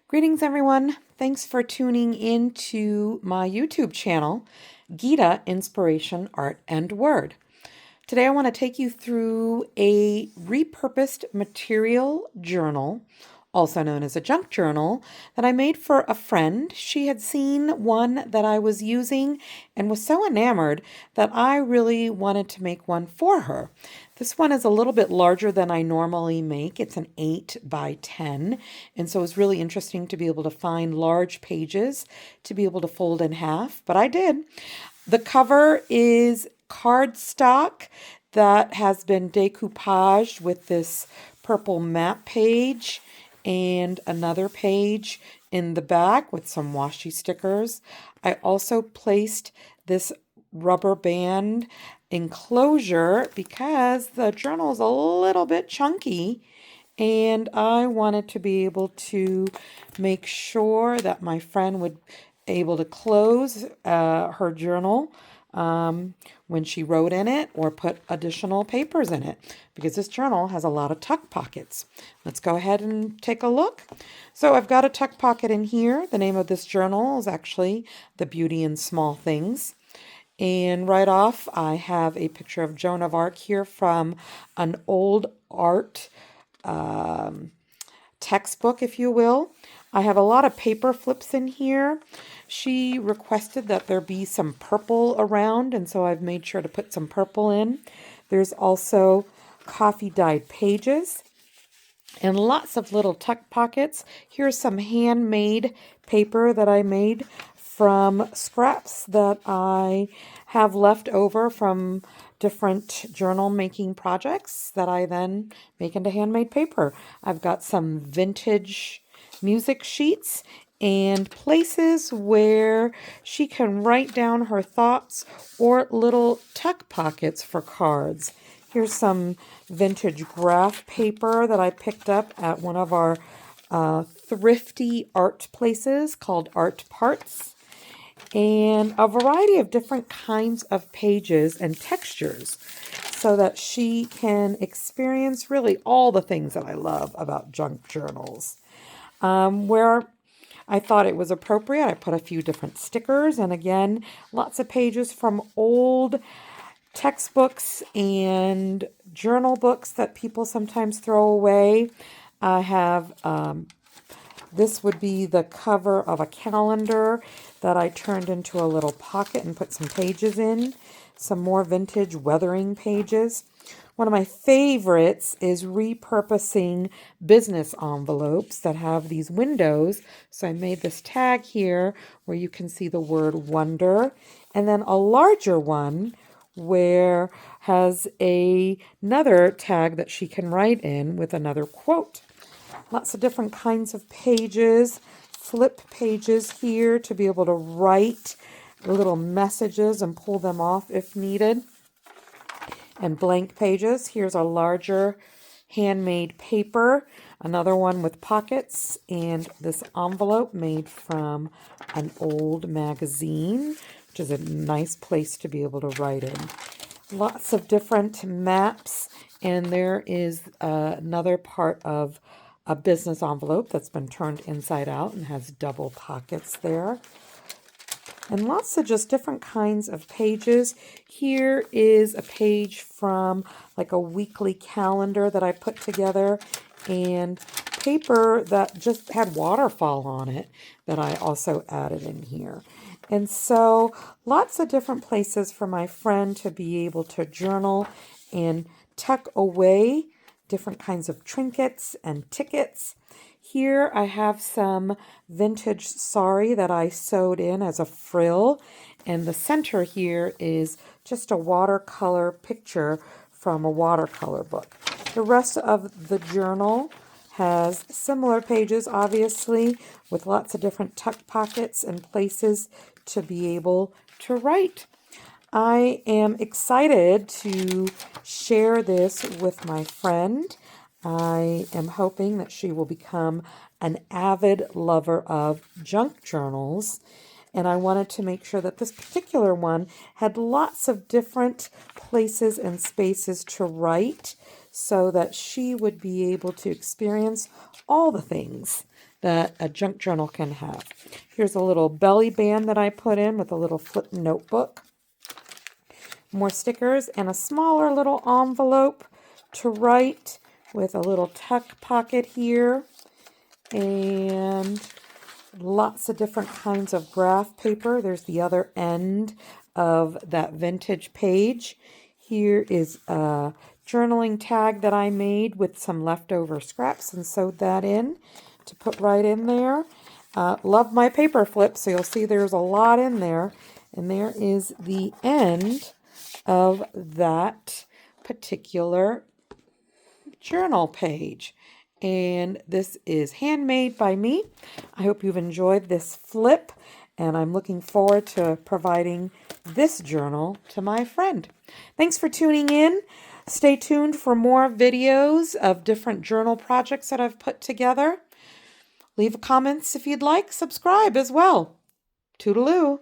Greetings, everyone. Thanks for tuning in to my YouTube channel, Gita Inspiration, Art, and Word. Today, I want to take you through a repurposed material journal, also known as a junk journal, that I made for a friend. She had seen one that I was using and was so enamored that I really wanted to make one for her. This one is a little bit larger than I normally make. It's an 8 by 10. And so it's really interesting to be able to find large pages to be able to fold in half. But I did. The cover is cardstock that has been decoupaged with this purple map page and another page in the back with some washi stickers. I also placed this rubber band enclosure because the journal is a little bit chunky and I wanted to be able to make sure that my friend would able to close her journal when she wrote in it or put additional papers in it, because this journal has a lot of tuck pockets. Let's go ahead and take a look. So I've got a tuck pocket in here. The name of this journal is actually The Beauty in Small Things. And right off, I have a picture of Joan of Arc here from an old art textbook, if you will. I have a lot of paper flips in here. She requested that there be some purple around, and so I've made sure to put some purple in. There's also coffee dyed pages and lots of little tuck pockets. Here's some handmade paper that I made from scraps that I have left over from different journal making projects that I then make into handmade paper. I've got some vintage music sheets and places where she can write down her thoughts or little tuck pockets for cards. Here's some vintage graph paper that I picked up at one of our thrifty art places called Art Parts, and a variety of different kinds of pages and textures so that she can experience really all the things that I love about junk journals. Where I thought it was appropriate, I put a few different stickers, and again, lots of pages from old textbooks and journal books that people sometimes throw away. I have this would be the cover of a calendar that I turned into a little pocket and put some pages in. Some more vintage weathering pages. One of my favorites is repurposing business envelopes that have these windows. So I made this tag here where you can see the word wonder, and then a larger one where has another tag that she can write in with another quote. Lots of different kinds of pages, flip pages here to be able to write little messages and pull them off if needed. And blank pages. Here's a larger handmade paper, another one with pockets, and this envelope made from an old magazine, which is a nice place to be able to write in. Lots of different maps, and there is another part of a business envelope that's been turned inside out and has double pockets there. And lots of just different kinds of pages. Here is a page from like a weekly calendar that I put together, and paper that just had waterfall on it that I also added in here. And so lots of different places for my friend to be able to journal and tuck away different kinds of trinkets and tickets. Here I have some vintage sari that I sewed in as a frill, and the center here is just a watercolor picture from a watercolor book. The rest of the journal has similar pages, obviously, with lots of different tuck pockets and places to be able to write. I am excited to share this with my friend. I am hoping that she will become an avid lover of junk journals, and I wanted to make sure that this particular one had lots of different places and spaces to write so that she would be able to experience all the things that a junk journal can have. Here's a little belly band that I put in with a little flip notebook. More stickers and a smaller little envelope to write with a little tuck pocket here. And lots of different kinds of graph paper. There's the other end of that vintage page. Here is a journaling tag that I made with some leftover scraps and sewed that in to put right in there. Love my paper flip, so you'll see there's a lot in there. And there is the end of that particular journal page. And this is handmade by me. I hope you've enjoyed this flip, and I'm looking forward to providing this journal to my friend. Thanks for tuning in. Stay tuned for more videos of different journal projects that I've put together. Leave comments if you'd like. Subscribe as well. Toodaloo.